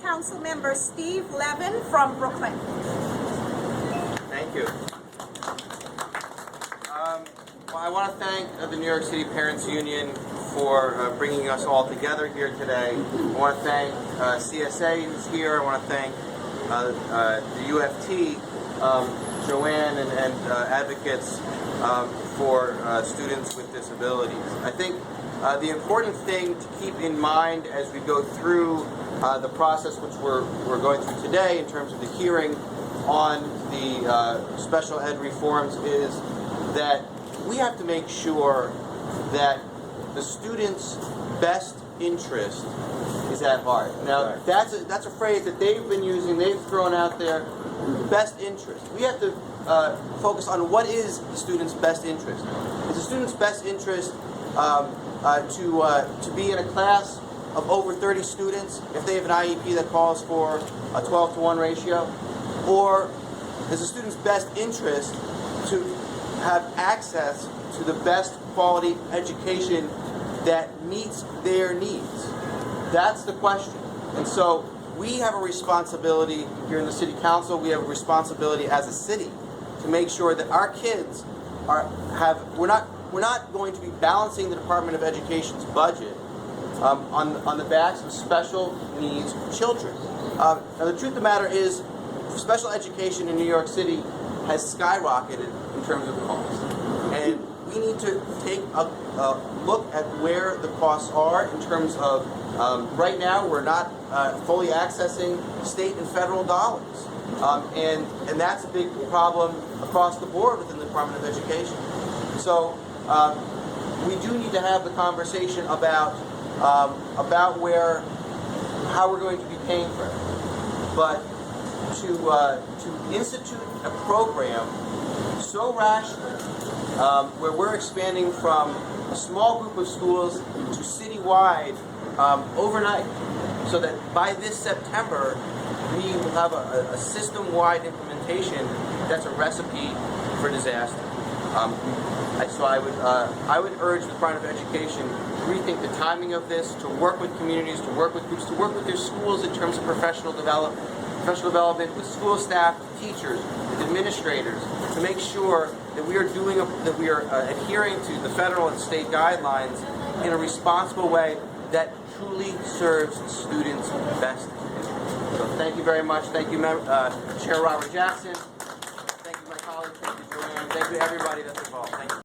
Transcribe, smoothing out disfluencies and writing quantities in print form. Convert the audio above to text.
Councilmember Steve Levin from Brooklyn. Thank you. Well, I want to thank the New York City Parents Union for bringing us all together here today. I want to thank CSA who's here. I want to thank the UFT, Joanne and advocates for students with disabilities. I think the important thing to keep in mind as we go through the process which we're going through today in terms of the hearing on the special ed reforms is that we have to make sure that the student's best interest is at heart. Now, that's a phrase that they've been using, they've thrown out there, best interest. We have to focus on what is the student's best interest. Is the student's best interest to be in a class of over 30 students if they have an IEP that calls for a 12-to-1 ratio? Or is the student's best interest to have access to the best quality education that meets their needs? That's the question. And so we have a responsibility here in the City Council, we have a responsibility as a city to make sure that our kids we're not going to be balancing the Department of Education's budget on the backs of special needs children. Now the truth of the matter is special education in New York City has skyrocketed in terms of costs. And we need to take a look at where the costs are in terms of, right now we're not fully accessing state and federal dollars. And that's a big problem across the board within the Department of Education. So we do need to have the conversation about how we're going to be paying for it. But to institute a program so rationally, where we're expanding from a small group of schools to citywide overnight, so that by this September we will have a system-wide implementation that's a recipe for disaster. So I would urge the Department of Education to rethink the timing of this, to work with communities, to work with groups, to work with their schools in terms of professional development with school staff, with teachers, with administrators, to make sure that we are adhering to the federal and state guidelines in a responsible way that truly serves students' best interest. So thank you very much. Thank you, Chair Robert Jackson. Thank you, my colleagues. Thank you, Joanne. Thank you, everybody that's involved. Thank you.